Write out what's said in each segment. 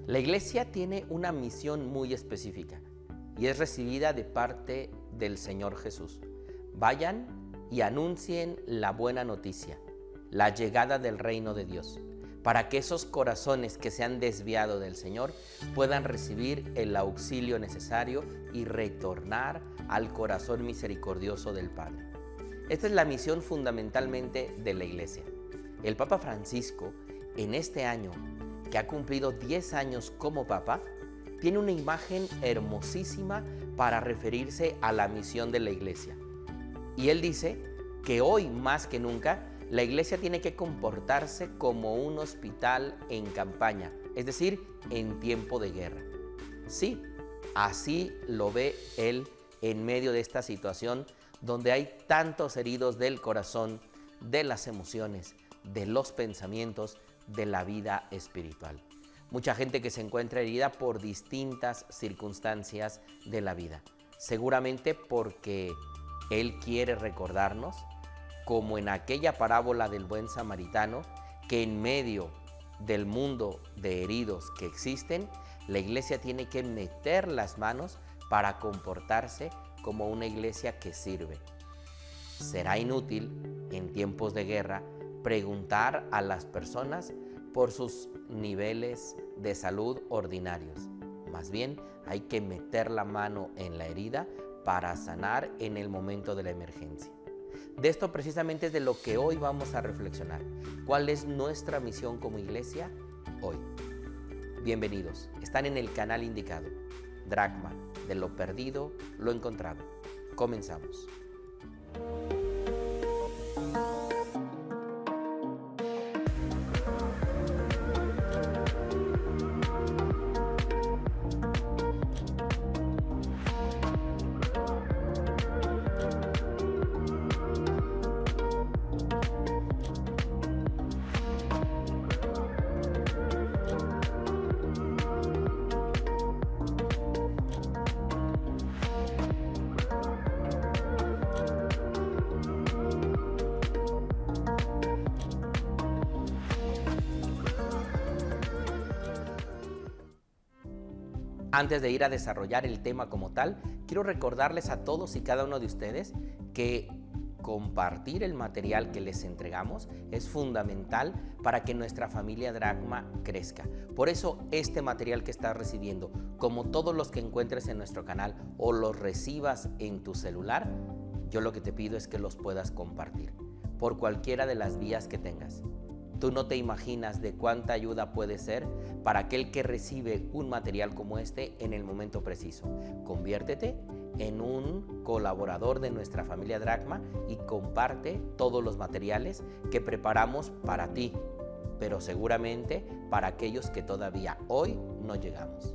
La iglesia tiene una misión muy específica y es recibida de parte del Señor Jesús. Vayan y anuncien la buena noticia, la llegada del reino de Dios, para que esos corazones que se han desviado del Señor puedan recibir el auxilio necesario y retornar al corazón misericordioso del Padre. Esta es la misión fundamentalmente de la iglesia. El Papa Francisco, en este año que ha cumplido 10 años como Papa, tiene una imagen hermosísima para referirse a la misión de la iglesia. Y él dice que hoy más que nunca la iglesia tiene que comportarse como un hospital en campaña, es decir, en tiempo de guerra. Sí, así lo ve él en medio de esta situación donde hay tantos heridos del corazón, de las emociones, de los pensamientos, de la vida espiritual. Mucha gente que se encuentra herida por distintas circunstancias de la vida. Seguramente porque Él quiere recordarnos, como en aquella parábola del buen samaritano, que en medio del mundo de heridos que existen, la iglesia tiene que meter las manos para comportarse como una iglesia que sirve. Será inútil en tiempos de guerra preguntar a las personas por sus niveles de salud ordinarios. Más bien, hay que meter la mano en la herida para sanar en el momento de la emergencia. De esto precisamente es de lo que hoy vamos a reflexionar. ¿Cuál es nuestra misión como iglesia hoy? Bienvenidos, están en el canal indicado. Dracma, de lo perdido, lo encontrado. Comenzamos. Antes de ir a desarrollar el tema como tal, quiero recordarles a todos y cada uno de ustedes que compartir el material que les entregamos es fundamental para que nuestra familia Dracma crezca. Por eso este material que estás recibiendo, como todos los que encuentres en nuestro canal o los recibas en tu celular, yo lo que te pido es que los puedas compartir por cualquiera de las vías que tengas. Tú no te imaginas de cuánta ayuda puede ser para aquel que recibe un material como este en el momento preciso. Conviértete en un colaborador de nuestra familia Dracma y comparte todos los materiales que preparamos para ti, pero seguramente para aquellos que todavía hoy no llegamos.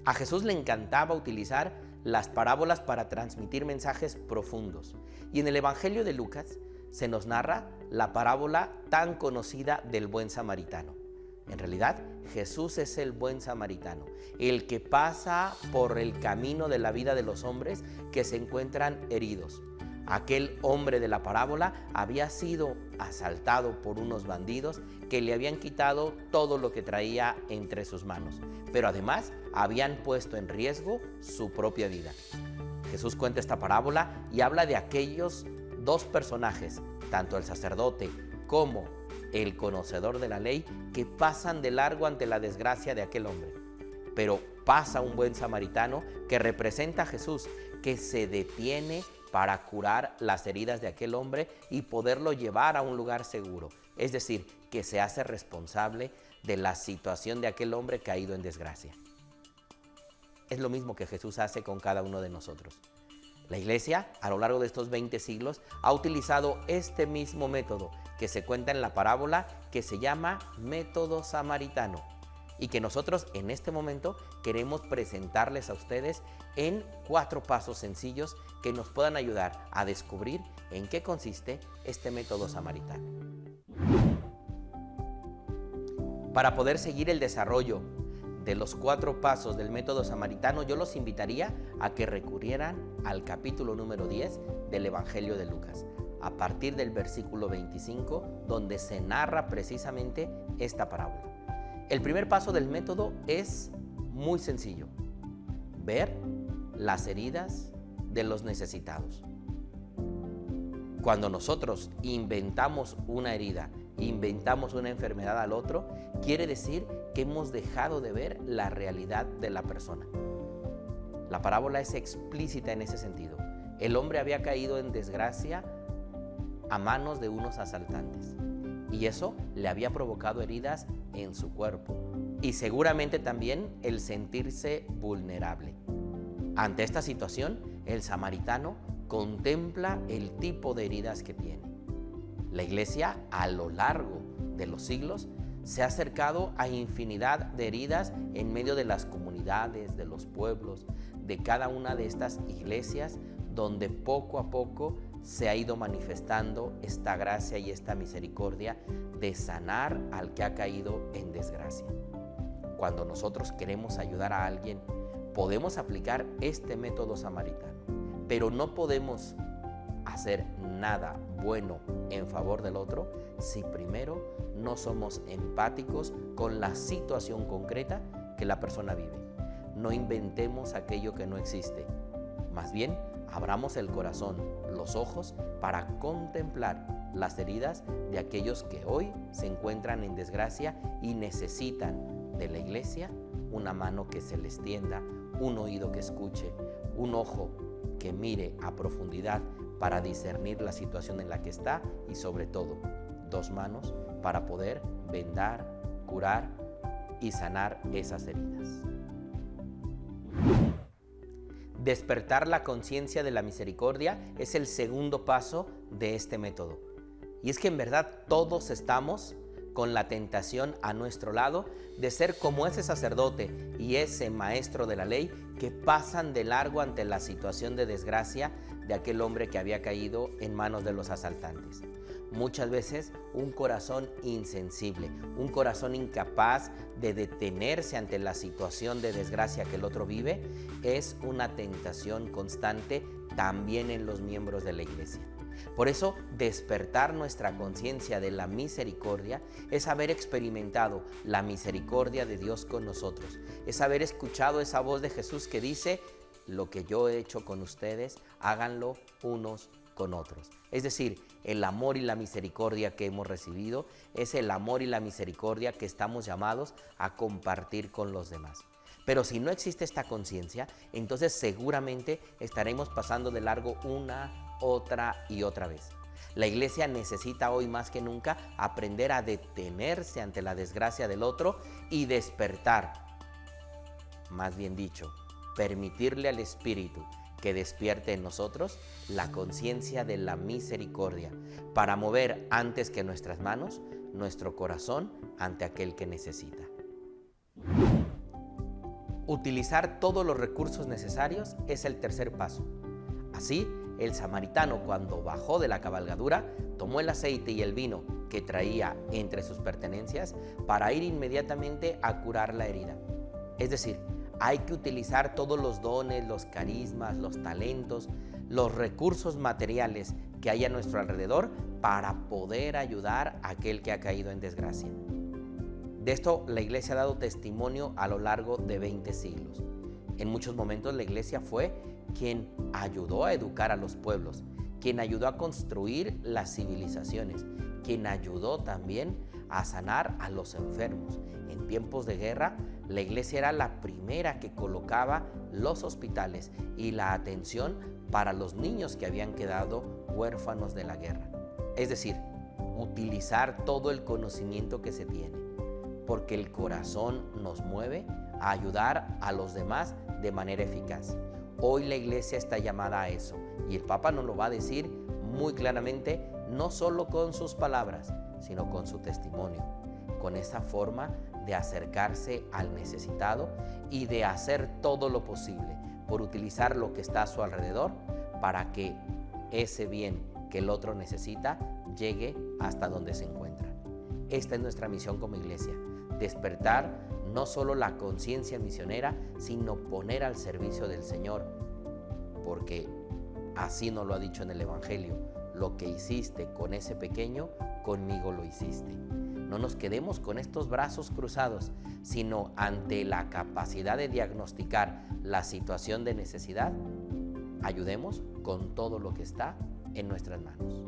A Jesús le encantaba utilizar las parábolas para transmitir mensajes profundos. Y en el Evangelio de Lucas se nos narra la parábola tan conocida del buen samaritano. En realidad, Jesús es el buen samaritano, el que pasa por el camino de la vida de los hombres que se encuentran heridos. Aquel hombre de la parábola había sido asaltado por unos bandidos que le habían quitado todo lo que traía entre sus manos, pero además habían puesto en riesgo su propia vida. Jesús cuenta esta parábola y habla de aquellos dos personajes, tanto el sacerdote como el conocedor de la ley, que pasan de largo ante la desgracia de aquel hombre. Pero pasa un buen samaritano que representa a Jesús, que se detiene para curar las heridas de aquel hombre y poderlo llevar a un lugar seguro. Es decir, que se hace responsable de la situación de aquel hombre caído en desgracia. Es lo mismo que Jesús hace con cada uno de nosotros. La iglesia, a lo largo de estos 20 siglos, ha utilizado este mismo método que se cuenta en la parábola, que se llama método samaritano, y que nosotros en este momento queremos presentarles a ustedes en 4 pasos sencillos que nos puedan ayudar a descubrir en qué consiste este método samaritano. Para poder seguir el desarrollo de los 4 pasos del método samaritano, yo los invitaría a que recurrieran al capítulo número 10 del Evangelio de Lucas, a partir del versículo 25, donde se narra precisamente esta parábola. El primer paso del método es muy sencillo: ver las heridas de los necesitados. Cuando nosotros inventamos una herida, inventamos una enfermedad al otro, quiere decir que hemos dejado de ver la realidad de la persona. La parábola es explícita en ese sentido. El hombre había caído en desgracia a manos de unos asaltantes, y eso le había provocado heridas en su cuerpo y seguramente también el sentirse vulnerable. Ante esta situación, el samaritano contempla el tipo de heridas que tiene. La iglesia, a lo largo de los siglos, se ha acercado a infinidad de heridas en medio de las comunidades, de los pueblos, de cada una de estas iglesias, donde poco a poco se ha ido manifestando esta gracia y esta misericordia de sanar al que ha caído en desgracia. Cuando nosotros queremos ayudar a alguien, podemos aplicar este método samaritano, pero no podemos hacer nada bueno en favor del otro si primero no somos empáticos con la situación concreta que la persona vive. No inventemos aquello que no existe. Más bien, abramos el corazón, los ojos, para contemplar las heridas de aquellos que hoy se encuentran en desgracia y necesitan de la iglesia una mano que se les tienda, un oído que escuche, un ojo que mire a profundidad para discernir la situación en la que está y sobre todo, dos manos para poder vendar, curar y sanar esas heridas. Despertar la conciencia de la misericordia es el segundo paso de este método. Y es que en verdad todos estamos con la tentación a nuestro lado de ser como ese sacerdote y ese maestro de la ley que pasan de largo ante la situación de desgracia de aquel hombre que había caído en manos de los asaltantes. Muchas veces un corazón insensible, un corazón incapaz de detenerse ante la situación de desgracia que el otro vive, es una tentación constante también en los miembros de la iglesia. Por eso, despertar nuestra conciencia de la misericordia es haber experimentado la misericordia de Dios con nosotros, es haber escuchado esa voz de Jesús que dice: lo que yo he hecho con ustedes, háganlo unos con otros. Es decir, el amor y la misericordia que hemos recibido es el amor y la misericordia que estamos llamados a compartir con los demás. Pero si no existe esta conciencia, entonces seguramente estaremos pasando de largo una, otra y otra vez. La iglesia necesita hoy más que nunca aprender a detenerse ante la desgracia del otro y despertar, más bien dicho, permitirle al Espíritu que despierte en nosotros la conciencia de la misericordia para mover antes que nuestras manos nuestro corazón ante aquel que necesita. Utilizar todos los recursos necesarios es el tercer paso. Así, el samaritano, cuando bajó de la cabalgadura, tomó el aceite y el vino que traía entre sus pertenencias para ir inmediatamente a curar la herida. Es decir, hay que utilizar todos los dones, los carismas, los talentos, los recursos materiales que hay a nuestro alrededor para poder ayudar a aquel que ha caído en desgracia. De esto la iglesia ha dado testimonio a lo largo de 20 siglos. En muchos momentos la iglesia fue quien ayudó a educar a los pueblos, quien ayudó a construir las civilizaciones, quien ayudó también a sanar a los enfermos. En tiempos de guerra, la iglesia era la primera que colocaba los hospitales y la atención para los niños que habían quedado huérfanos de la guerra. Es decir, utilizar todo el conocimiento que se tiene, porque el corazón nos mueve a ayudar a los demás de manera eficaz. Hoy la iglesia está llamada a eso, y el Papa nos lo va a decir muy claramente, no solo con sus palabras, sino con su testimonio, con esa forma de acercarse al necesitado y de hacer todo lo posible por utilizar lo que está a su alrededor para que ese bien que el otro necesita llegue hasta donde se encuentra. Esta es nuestra misión como iglesia, despertar no solo la conciencia misionera, sino poner al servicio del Señor, porque así nos lo ha dicho en el Evangelio: lo que hiciste con ese pequeño, conmigo lo hiciste. No nos quedemos con estos brazos cruzados, sino ante la capacidad de diagnosticar la situación de necesidad, ayudemos con todo lo que está en nuestras manos.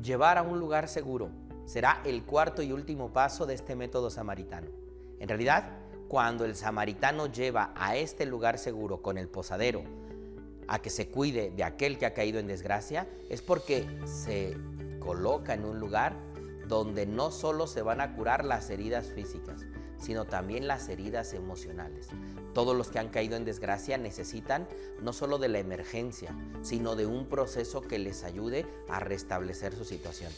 Llevar a un lugar seguro será el cuarto y último paso de este método samaritano. En realidad, cuando el samaritano lleva a este lugar seguro con el posadero a que se cuide de aquel que ha caído en desgracia, es porque se coloca en un lugar donde no solo se van a curar las heridas físicas, sino también las heridas emocionales. Todos los que han caído en desgracia necesitan no solo de la emergencia, sino de un proceso que les ayude a restablecer su situación.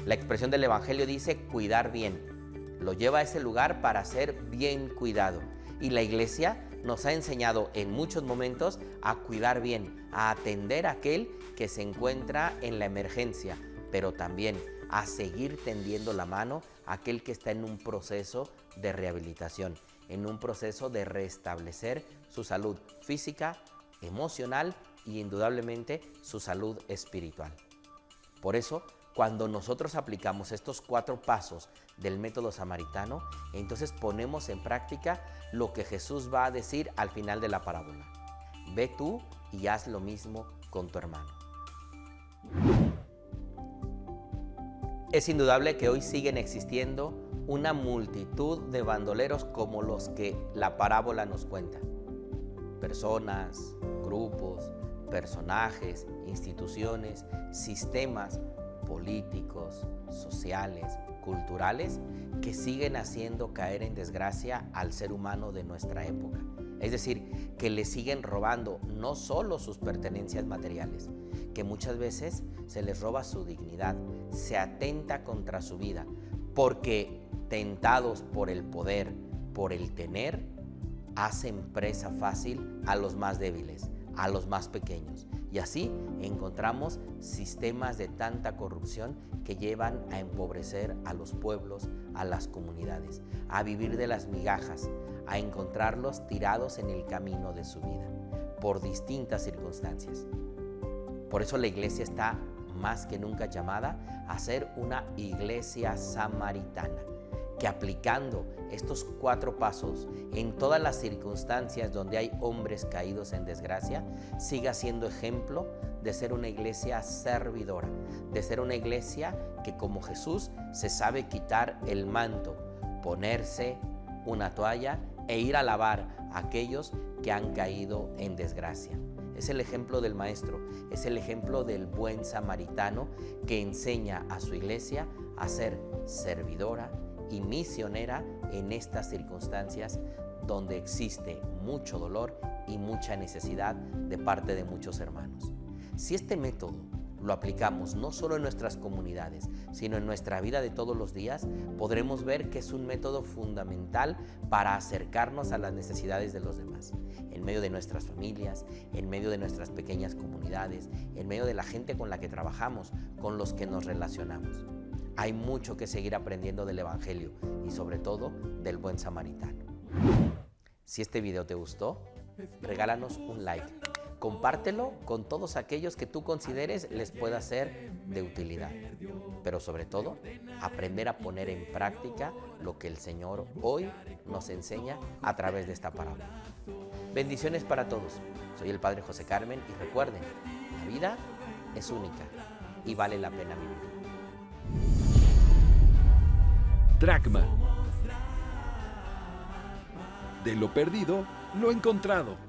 La expresión del Evangelio dice cuidar bien. Lo lleva a ese lugar para ser bien cuidado. Y la Iglesia nos ha enseñado en muchos momentos a cuidar bien, a atender a aquel que se encuentra en la emergencia, pero también a seguir tendiendo la mano a aquel que está en un proceso de rehabilitación, en un proceso de restablecer su salud física, emocional y indudablemente su salud espiritual. Por eso, cuando nosotros aplicamos estos 4 pasos del método samaritano, entonces ponemos en práctica lo que Jesús va a decir al final de la parábola. Ve tú y haz lo mismo con tu hermano. Es indudable que hoy siguen existiendo una multitud de bandoleros como los que la parábola nos cuenta. Personas, grupos, personajes, instituciones, sistemas políticos, sociales, culturales, que siguen haciendo caer en desgracia al ser humano de nuestra época. Es decir, que le siguen robando no solo sus pertenencias materiales, que muchas veces se les roba su dignidad, se atenta contra su vida, porque tentados por el poder, por el tener, hacen presa fácil a los más débiles, a los más pequeños. Y así encontramos sistemas de tanta corrupción que llevan a empobrecer a los pueblos, a las comunidades, a vivir de las migajas, a encontrarlos tirados en el camino de su vida, por distintas circunstancias. Por eso la Iglesia está más que nunca llamada a ser una iglesia samaritana, que aplicando estos 4 pasos en todas las circunstancias donde hay hombres caídos en desgracia, siga siendo ejemplo de ser una iglesia servidora, de ser una iglesia que como Jesús se sabe quitar el manto, ponerse una toalla e ir a lavar a aquellos que han caído en desgracia. Es el ejemplo del Maestro, es el ejemplo del buen samaritano que enseña a su iglesia a ser servidora y misionera en estas circunstancias donde existe mucho dolor y mucha necesidad de parte de muchos hermanos. Si este método lo aplicamos no solo en nuestras comunidades, sino en nuestra vida de todos los días, podremos ver que es un método fundamental para acercarnos a las necesidades de los demás, en medio de nuestras familias, en medio de nuestras pequeñas comunidades, en medio de la gente con la que trabajamos, con los que nos relacionamos. Hay mucho que seguir aprendiendo del Evangelio y sobre todo del buen samaritano. Si este video te gustó, regálanos un like. Compártelo con todos aquellos que tú consideres les pueda ser de utilidad. Pero sobre todo, aprender a poner en práctica lo que el Señor hoy nos enseña a través de esta parábola. Bendiciones para todos. Soy el Padre José Carmen y recuerden, la vida es única y vale la pena vivir. Dracma. De lo perdido, lo encontrado.